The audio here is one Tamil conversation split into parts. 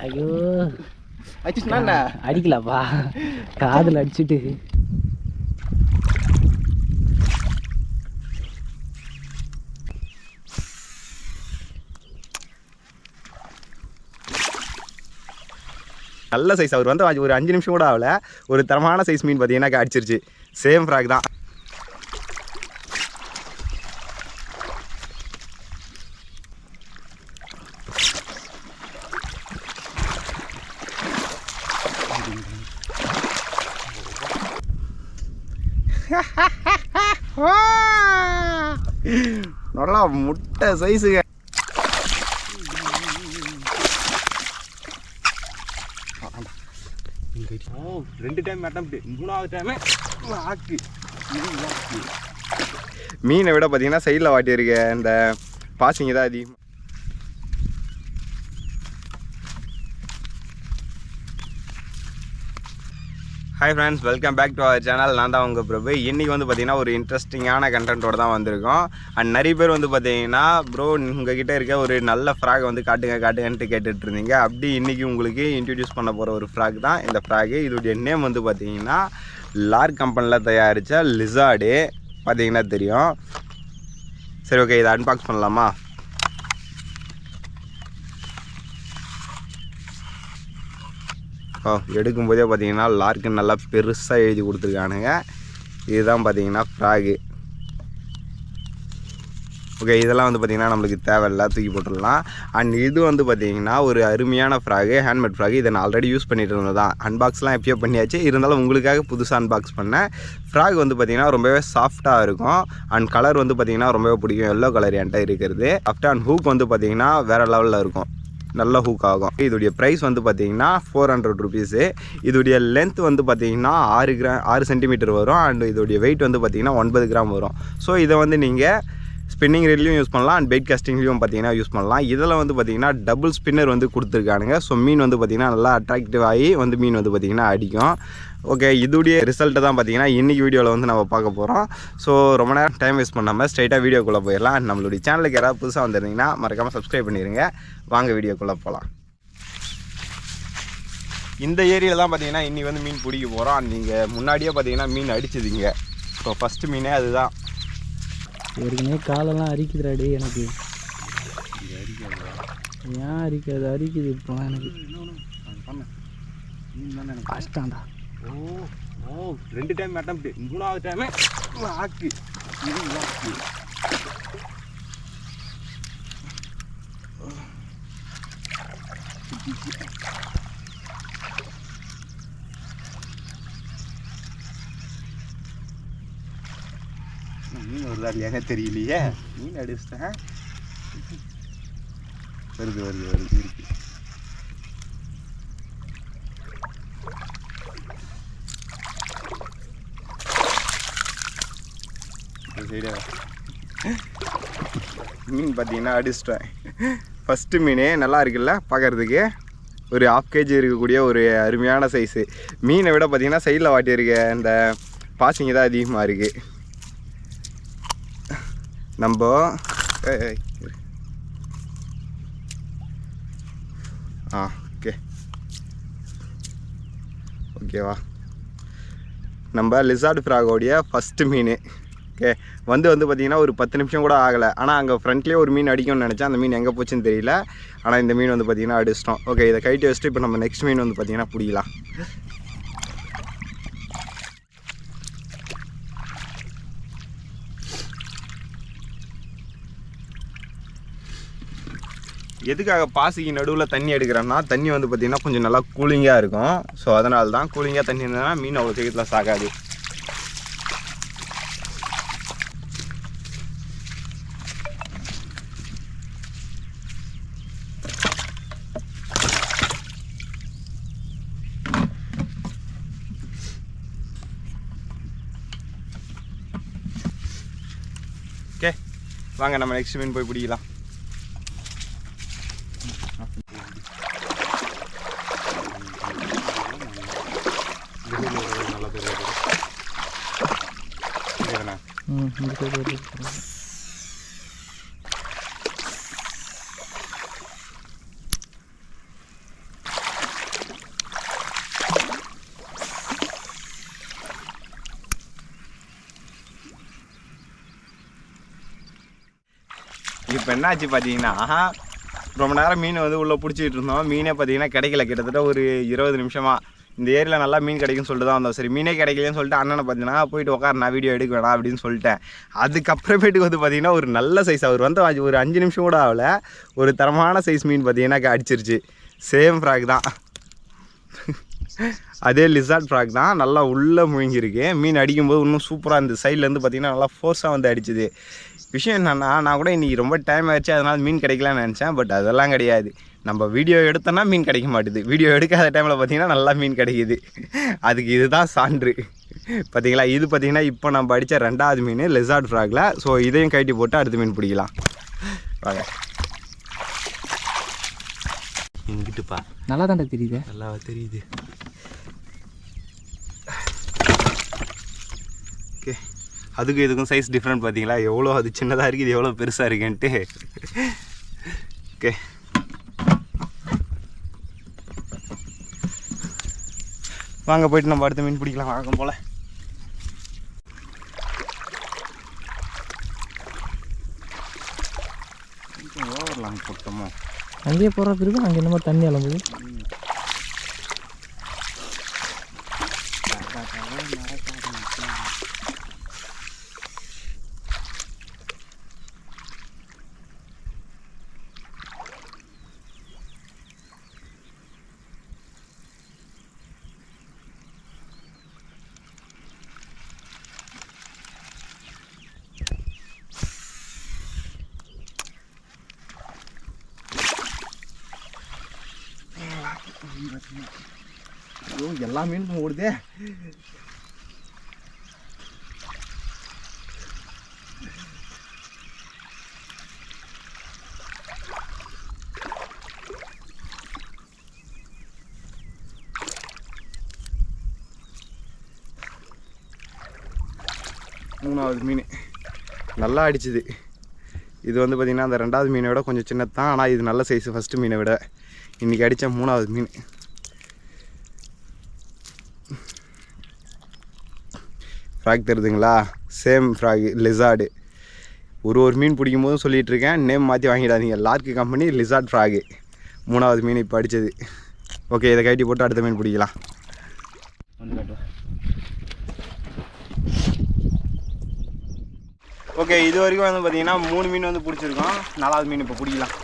ஐயோ அடிச்சுனா அடிக்கலப்பா, காதில் அடிச்சுட்டு. நல்ல சைஸ். அவர் வந்து ஒரு 5 நிமிஷம் கூட ஆகல, ஒரு தரமான சைஸ் மீன் பார்த்தீங்கன்னா அடிச்சிருச்சு. சேம் ஃப்ராக் தான். நல்லா முட்டை சைஸுங்க. ரெண்டு டைம் அட்டம்ப்ட், மூணாவது டைமே ஆக்கு. மீனை விட பார்த்தீங்கன்னா சைடில் வாட்டியிருக்க இந்த பாசிங்க தான் அதிகம். Hi friends, welcome back to our channel. நான் தான் உங்கள் பிரபு. இன்றைக்கி வந்து பார்த்திங்கன்னா ஒரு இன்ட்ரெஸ்டிங்கான கண்டென்ட்டோடு தான் வந்திருக்கோம். அண்ட் நிறைய பேர் வந்து பார்த்தீங்கன்னா ப்ரோ உங்ககிட்ட இருக்க ஒரு நல்ல ஃப்ராக் வந்து காட்டுங்கன்ட்டு கேட்டுட்டு இருந்தீங்க. அப்படி இன்றைக்கி உங்களுக்கு இன்ட்ரடியூஸ் பண்ண போகிற ஒரு ஃப்ராக் தான் இந்த ஃப்ராகு. இதோடைய நேம் வந்து பார்த்திங்கன்னா லார்க் கம்பெனியில் தயாரித்த லிசார்டு. பார்த்திங்கன்னா தெரியும். சரி, ஓகே, இதை அன்பாக்ஸ் பண்ணலாமா? எடுக்கும்போதே பார்த்தீங்கன்னா லார்க்குன்னு நல்லா பெருசாக எழுதி கொடுத்துருக்கானுங்க. இதுதான் பார்த்தீங்கன்னா ஃப்ராகு. ஓகே, இதெல்லாம் வந்து பார்த்திங்கன்னா நம்மளுக்கு தேவையில்லை, தூக்கி போட்டுடலாம். அண்ட் இது வந்து பார்த்திங்கன்னா ஒரு அருமையான ஃப்ராகு, ஹேண்ட்மேட் ஃப்ராகு. இதை நான் ஆல்ரெடி யூஸ் பண்ணிட்டு இருந்தது தான். அன்பாக்ஸ்லாம் எப்பயோ பண்ணியாச்சு. இருந்தாலும் உங்களுக்காக புதுசாக அன்பாக்ஸ் பண்ணேன். ஃப்ராக் வந்து பார்த்திங்கன்னா ரொம்பவே சாஃப்டாக இருக்கும். அண்ட் கலர் வந்து பார்த்திங்கன்னா ரொம்பவே பிடிக்கும். எல்லோ கலர் என்கிட்ட இருக்கிறது. ஆஃப்டர் அண்ட் ஹூக் வந்து பார்த்திங்கன்னா வேறு லெவலில் இருக்கும். நல்ல ஹூக் ஆகும். இதோடைய ப்ரைஸ் வந்து பார்த்தீங்கன்னா 400 ருபீஸு. இதோடைய லென்த் வந்து பார்த்தீங்கன்னா 6 சென்டிமீட்டர் வரும். அண்ட் இதோடைய வெயிட் வந்து பார்த்தீங்கன்னா 9 கிராம் வரும். ஸோ இதை வந்து நீங்கள் ஸ்பின்னிங் ரீல்லையும் யூஸ் பண்ணலாம் அண்ட் பெயிட் காஸ்டிங்லையும் பார்த்தீங்கன்னா யூஸ் பண்ணலாம். இதில் வந்து பார்த்தீங்கன்னா டபுள் ஸ்பின்னர் வந்து கொடுத்துருக்கானுங்க. ஸோ மீன் வந்து பார்த்திங்கன்னா நல்லா அட்ராக்டிவ் ஆகி வந்து மீன் வந்து பார்த்திங்கன்னா அடிக்கும். ஓகே, இதோடைய ரிசல்ட்டை தான் பார்த்தீங்கன்னா இன்றைக்கி வீடியோவில் வந்து நம்ம பார்க்க போகிறோம். ஸோ ரொம்ப நேரம் டைம் வேஸ்ட் பண்ணாமல் ஸ்ட்ரைட்டாக வீடியோக்குள்ளே போயிடலாம். நம்மளுடைய சேனலுக்கு யாராவது புதுசாக வந்துருந்தீங்கன்னா மறக்காமல் சப்ஸ்கிரைப் பண்ணிடுங்க. வாங்க வீடியோக்குள்ளே போகலாம். இந்த ஏரியாவில் தான் பார்த்தீங்கன்னா இன்றைக்கி வந்து மீன் பிடிக்க போகிறோம். நீங்கள் முன்னாடியே பார்த்தீங்கன்னா மீன் அடிச்சதுங்க. ஸோ ஃபஸ்ட்டு மீனே அதுதான். ஏற்கனவே காலெல்லாம் அரிக்குதுடாடி எனக்கு. ஏன் அரிக்காது? அரிக்குது இப்போ எனக்கு. கஷ்டம்டா. ஓ 2 டைம் அட்டம்ப்ட், மூணாவது டைமே ஆக்கு. மீன் வருதா இல்லையானே தெரியலையே. மீன் அடிச்சிட்டேன். வருது இருக்கு. மீன் பார்த்தீங்கன்னா அடிச்சிட்டேன். ஃபஸ்ட்டு மீனே நல்லா இருக்குல்ல பார்க்குறதுக்கு. ஒரு 1/2 kg இருக்கக்கூடிய ஒரு அருமையான சைஸு. மீனை விட பார்த்தீங்கன்னா சைடில் வாட்டியிருக்க இந்த பாசிங்க தான் அதிகமாக இருக்குது. நம்ம ஓகேவா, நம்ம லிசார்டு ஃப்ராகோடைய ஃபஸ்ட்டு மீன். ஓகே, வந்து பார்த்திங்கன்னா ஒரு 10 நிமிஷம் கூட ஆகலை. ஆனால் அங்கே ஃப்ரண்ட்லேயே ஒரு மீன் அடிக்கும்னு நினச்சேன். அந்த மீன் எங்கே போச்சுன்னு தெரியல. ஆனால் இந்த மீன் வந்து பார்த்திங்கன்னா அடிச்சிட்டோம். ஓகே, இதை கைட்டு வச்சுட்டு இப்போ நம்ம நெக்ஸ்ட் மீன் வந்து பார்த்திங்கன்னா பிடிக்கலாம். எதுக்காக பாசிக்கு நடுவில் தண்ணி எடுக்கிறோன்னா, தண்ணி வந்து பார்த்திங்கன்னா கொஞ்சம் நல்லா கூலிங்காக இருக்கும். ஸோ அதனால தான். கூலிங்காக தண்ணி இருந்ததுன்னா மீன் அவ்வளோ சீக்கிரத்தில் சாகாது. ஓகே, வாங்க நம்ம நெக்ஸ்ட் மீன் போய் பிடிக்கலாம். இப்போ என்னாச்சு பார்த்தீங்கன்னா ரொம்ப நேரம் மீன் வந்து உள்ளே பிடிச்சிட்டு இருந்தோம். மீனே பார்த்தீங்கன்னா கிடைக்கல. கிட்டத்தட்ட ஒரு 20 நிமிஷமாக இந்த ஏரியில் நல்லா மீன் கிடைக்குன்னு சொல்லிட்டு தான் வந்தோம். சரி மீனே கிடைக்கலன்னு சொல்லிட்டு அண்ணனை பார்த்தீங்கன்னா போயிட்டு உட்கார், நான் வீடியோ எடுக்க வேணாம் அப்படின்னு சொல்லிட்டேன். அதுக்கப்புறமேட்டுக்கு வந்து பார்த்தீங்கன்னா ஒரு நல்ல சைஸ், அவர் வந்து ஒரு 5 நிமிஷம் கூட ஆகலை, ஒரு தரமான சைஸ் மீன் பார்த்தீங்கன்னா அடிச்சிருச்சு. சேம் ஃப்ராக் தான், அதே லிசார்ட் ஃப்ராக் தான். நல்லா உள்ளே முழுங்கிருக்கு. மீன் அடிக்கும்போது இன்னும் சூப்பராக இருந்தது. சைட்லேருந்து பார்த்தீங்கன்னா நல்லா ஃபோர்ஸாக வந்து அடிச்சுது. விஷயம் என்னென்னா, நான் கூட இன்றைக்கி ரொம்ப டைம் ஆயிடுச்சு அதனால் மீன் கிடைக்கலான்னு நினச்சேன். பட் அதெல்லாம் கிடையாது. நம்ம வீடியோ எடுத்தோன்னா மீன் கிடைக்க மாட்டுது, வீடியோ எடுக்காத டைமில் பார்த்திங்கன்னா நல்லா மீன் கிடைக்கிது. அதுக்கு இதுதான் சான்று பார்த்தீங்களா. இது பார்த்திங்கன்னா இப்போ நம்ம அடித்த 2வது மீன் லிசார்ட் ஃப்ராகில். ஸோ இதையும் கட்டி போட்டு அடுத்த மீன் பிடிக்கலாம் வாங்க. இங்கிட்டுப்பா நல்லா தாண்டா தெரியுது, நல்லா தெரியுது. ஓகே, அதுக்கும் இதுக்கும் சைஸ் டிஃப்ரெண்ட் பார்த்தீங்களா, எவ்வளோ அது சின்னதாக இருக்குது, இது எவ்வளோ பெருசாக இருக்குன்ட்டு. ஓகே, வாங்க போயிட்டு நம்ம அடுத்த மீன் பிடிக்கலாம் வழக்கம் போல். ஓவரலாம் போட்டோமோ, அங்கேயே போகிற பிறகு அங்கே என்னமோ தண்ணி அலம்புது. ஐயோ எல்லா மீனும் ஓடுதே. மூணாவது மீன் நல்லா அடிச்சுது. இது வந்து பார்த்திங்கன்னா அந்த 2வது மீனை விட கொஞ்சம் சின்னது தான், ஆனால் இது நல்ல சைஸு ஃபஸ்ட்டு மீனை விட. இன்றைக்கி அடித்த 3வது மீன். ஃப்ராக் தெரியுதுங்களா, சேம் ஃப்ராக் லிசார்டு. ஒரு மீன் பிடிக்கும் போதும் சொல்லிகிட்ருக்கேன், நேம் மாற்றி வாங்கிடாதீங்க. லார்க்கு கம்பெனி லிசார்ட் ஃப்ராகு. 3வது மீன் இப்போ அடித்தது. ஓகே, இதை கட்டி போட்டு அடுத்த மீன் பிடிக்கலாம். வந்து காட்டுவேன். ஓகே, இது வரைக்கும் வந்து பார்த்திங்கன்னா 3 மீன் வந்து பிடிச்சிருக்கோம். 4வது மீன் இப்போ பிடிக்கலாம்.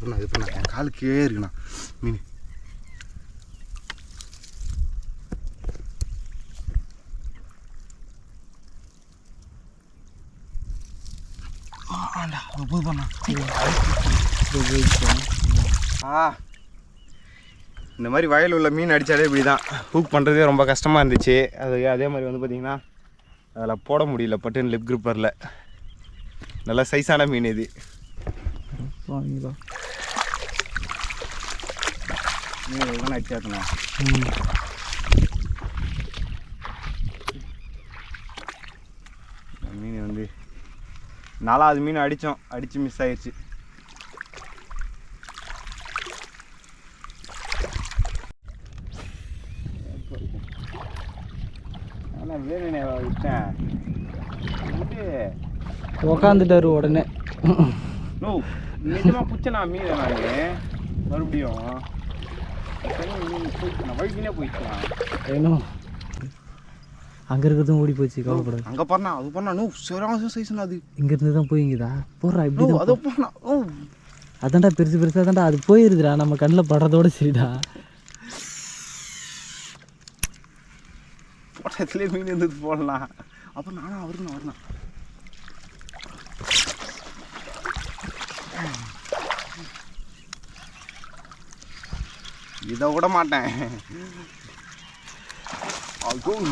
இது பண்ணா என் காலுக்கே இருக்குண்ணா மீன். இந்த மாதிரி வயல் உள்ள மீன் அடித்தாலே இப்படி தான். ஹூக் பண்ணுறதே ரொம்ப கஷ்டமாக இருந்துச்சு. அதே மாதிரி வந்து பார்த்திங்கன்னா அதில் போட முடியல பட்டுன்னு லிப் கிரிப்பரில். நல்லா சைஸான மீன் இது. மீன் அடிச்சாத்துண்ணா. மீன் வந்து 4வது மீன் அடித்து மிஸ் ஆயிடுச்சு. ஆனால் வேணுனே விட்டேன் உக்காந்துட்டாரு உடனே. நோ நிஜமாக பிடிச்சனா மீன் நான் மறுபடியும் மீன் போயிடுச்சு வழிக்கினே போயிடுச்சுண்ணா வேணும் அங்கே இருக்கிறதும் ஓடி போச்சு கவலைப்படாது. அங்கே பாருண்ணா அது பண்ணா சரியான சைஸ்ண்ணா அது. இங்கேருந்து தான் போயிங்குதா போடுறா இப்படி தான் அதை பண்ணா அதான்டா பெருசு பெருசாக தான்டா அது போயிருதுடா நம்ம கண்ணில் படுறதோட சரிடா. போட்டத்துலேயே மீன் இருந்தது போடலாம். அப்புறம் நானும் அவருக்கு நான் வரணும். இதை விட மாட்டேன். அதுவும்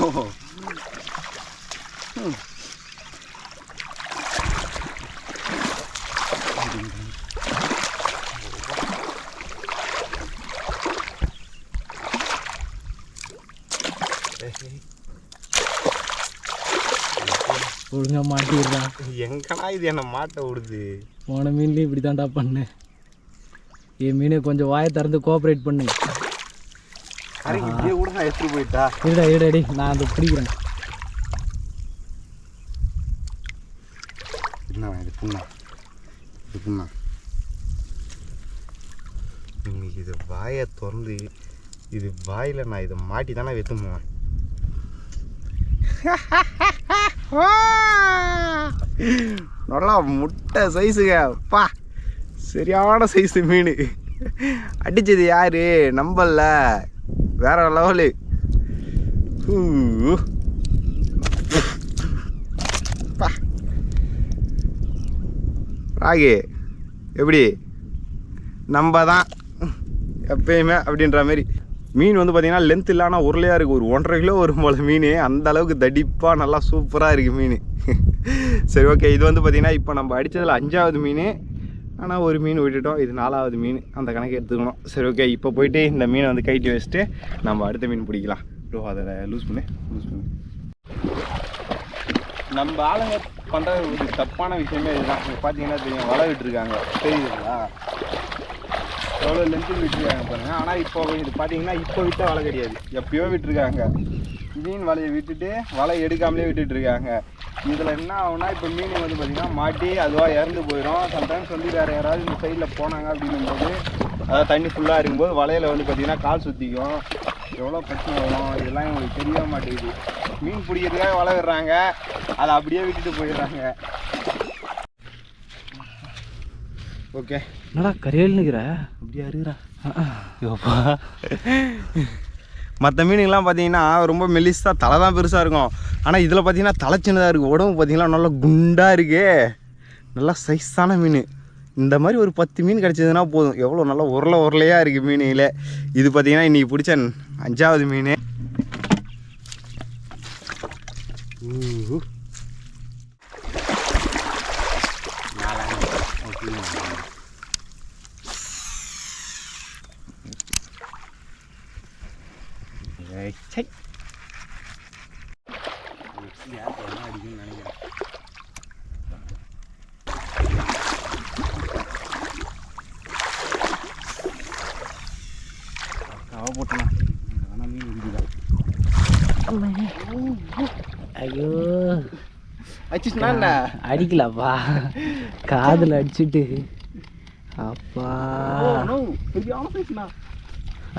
ஒழுங்காக மாட்டிடுறான். எங்கடா இது என்ன மாட்ட விடுது? போன மீன்லேயும் இப்படி தான்டா பண்ணேன். என் மீனை கொஞ்சம் வாயை திறந்து கோஆப்ரேட் பண்ணு. இதே கூட நான் எடுத்துட்டு போயிட்டா. இருடா இருடாடி நான் அதை பிடிக்கிறேன். என்ன இது புண்ணா இது புண்ணா இன்னைக்கு இது வாயை திறந்து இது வாயில் நான் இதை மாட்டி தானே வெத்து போவேன். நல்லா முட்டை சைஸுங்க பா சரியான சைஸு மீன். அடிச்சது யாரு நம்பல வேற லெவலு. ராகி எப்படி நம்ம தான் எப்பயுமே அப்படின்ற மாதிரி. மீன் வந்து பார்த்திங்கன்னா லென்த் இல்லைனா உருளையாக இருக்குது. ஒரு 1.5 கிலோ வரும் போல் மீன். அந்த அளவுக்கு தடிப்பாக நல்லா சூப்பராக இருக்குது மீன். சரி ஓகே, இது வந்து பார்த்திங்கன்னா இப்போ நம்ம அடித்ததில் 5வது மீன். ஆனால் ஒரு மீன் விட்டுட்டோம், இது 4வது மீன். அந்த கணக்கு எடுத்துக்கணும். சரி ஓகே, இப்போ போயிட்டு இந்த மீனை வந்து கைட்டி வச்சுட்டு நம்ம அடுத்த மீன் பிடிக்கலாம். அதை லூஸ் பண்ணு. நம்ம ஆளுங்க பண்ணுற ஒரு தப்பான விஷயமே இதுதான். இப்போ பார்த்தீங்கன்னா தெரியும் வலை விட்டுருக்காங்க தெரியுதுங்களா? எவ்வளோ லென்த்து விட்டுருக்காங்க பாருங்கள். ஆனால் இப்போ இது பார்த்தீங்கன்னா இப்போ விட்ட வலை கிடையாது, எப்பயோ விட்டுருக்காங்க. மீன் வலையை விட்டுட்டு வலை எடுக்காமலே விட்டுட்டுருக்காங்க. இதில் என்ன ஆகுனா இப்போ மீன் வந்து பார்த்திங்கன்னா மாட்டி அதுவாக இறந்து போயிடும். சம்டைம்ஸ் வந்து வேறு யாராவது இந்த சைடில் போனாங்க அப்படின்னும்போது அதாவது தண்ணி ஃபுல்லாக இருக்கும்போது வலையில் வந்து பார்த்திங்கன்னா கால் சுற்றிக்கும். எவ்வளோ பிரச்சனை வரும் இதெல்லாம் இவங்களுக்கு தெரிய மாட்டேங்குது. மீன் பிடிக்கிறதுக்காக வலை விடுறாங்க, அதை அப்படியே விட்டுட்டு போயிடுறாங்க. ஓகே என்னடா கரையல்னுக்கிற அப்படியா இருக்கிறா? யோப்பா மற்ற மீனுங்கெல்லாம் பார்த்தீங்கன்னா ரொம்ப மெலிஸாக தலை தான் பெருசாக இருக்கும். ஆனால் இதில் பார்த்தீங்கன்னா தலை சின்னதாக இருக்குது. உடம்பு பார்த்தீங்கன்னா நல்லா குண்டாக இருக்கு. நல்லா சைஸான மீன். இந்த மாதிரி ஒரு 10 மீன் கிடச்சதுன்னா போதும். எவ்வளோ நல்லா உருளையாக இருக்குது மீனில். இது பார்த்தீங்கன்னா இன்றைக்கி பிடிச்ச 5வது மீன். அடிக்குன்னு நினைக்கிறேன். போட்டலாம் மீன் இருக்குதா? ஐயோ அடிச்சுனா அடிக்கலப்பா, காதில் அடிச்சுட்டு. அப்பா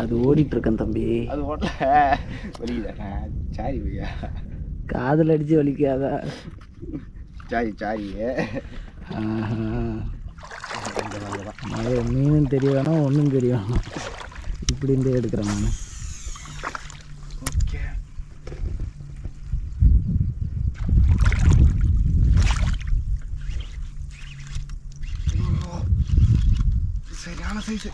அது ஓடிட்டு இருக்கேன் தம்பி. அது ஓடல வலிக்குதா? சாரி பையா, காதில் அடித்து வலிக்காதா? சாரி அது மீனும் தெரிய வேணாம் ஒன்றும் தெரிய வேணாம், இப்படி இருந்து எடுக்கிறேன் நான். ஓகே சரியான சைஸு.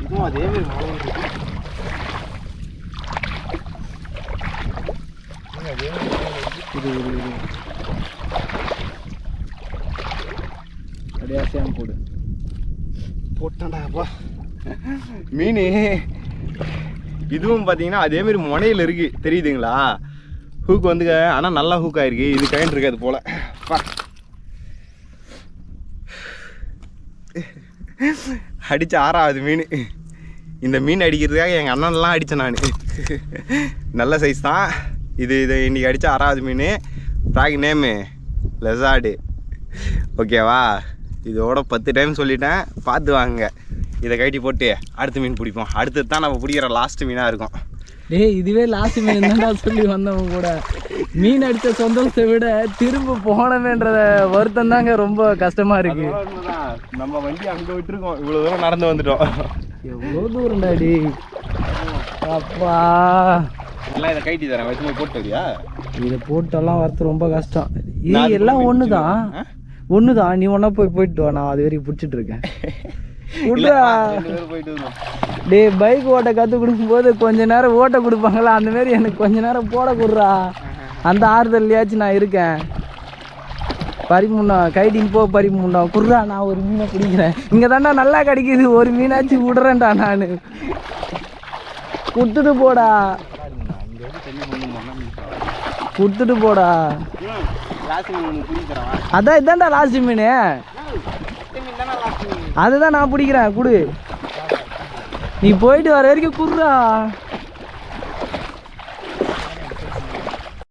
இதுவும் அதே மாதிரி மழை அடியாசியாம போடு. போட்டாண்டாப்பா மீன். இதுவும் பார்த்தீங்கன்னா அதேமாரி முனையில் இருக்குது தெரியுதுங்களா? ஹூக் வந்து ஆனால் நல்லா ஹூக் ஆகிருக்கு. இது கைண்ட் இருக்காது போல். அடித்த 6வது மீன். இந்த மீன் அடிக்கிறதுக்காக எங்கள் அண்ணன்லாம் அடித்தேன் நான். நல்ல சைஸ் தான் இது. இன்றைக்கி அடித்த 6வது மீன். Frock name லெசார்டு. ஓகேவா? இதோட 10 டைம் சொல்லிட்டேன், பார்த்து வாங்க. இதை கட்டி போட்டு அடுத்த மீன் பிடிப்போம். அடுத்தது தான் நம்ம பிடிக்கிற லாஸ்ட் மீனாக இருக்கும். டேய் இதுவே லாஸ்ட் மீன் தான்டா சொல்லி வந்தவங்க கூட. மீன் அடித்த சந்தோஷத்தை விட திரும்ப போனவேன்ற வருத்தம் தாங்க ரொம்ப கஷ்டமாக இருக்குது. நம்ம வண்டி அங்கே விட்டுருக்கோம், இவ்வளோ தூரம் நடந்து வந்துட்டோம். எவ்வளோ தூரம்டா டி அப்பா. எல்லாம் இதை கைட்டி தரேன், வச்சு போட்டு வரியா? இதை போட்டெல்லாம் வரது ரொம்ப கஷ்டம். இது எல்லாம் ஒன்று தான். நீ ஒன்றா போயிட்டு வா, நான் அது வரைக்கும் பிடிச்சிட்டு இருக்கேன். டே பைக் ஓட்ட கற்றுக் கொடுக்கும்போது கொஞ்ச நேரம் ஓட்ட கொடுப்பாங்களா, அந்த மாதிரி எனக்கு கொஞ்ச நேரம் போட கொடுறா. அந்த ஆறுதல்லையாச்சும் நான் இருக்கேன். பறிமுன்னா கைட்டின்னு போ, பறிமுன்னா குர்றா, நான் ஒரு மீனை பிடிக்கிறேன். இங்கே தாண்டா நல்லா கிடைக்கிது, ஒரு மீனாச்சும் விடுறேன்டா நான். கொடுத்துட்டு போடா, கொடுத்துட்டு போடா. அதான் இதான்டா லாஸ்ட் மீன். அதுதான் நான் பிடிக்கிறேன், குடு. நீ போயிட்டு வர வரைக்கும் குர்றா.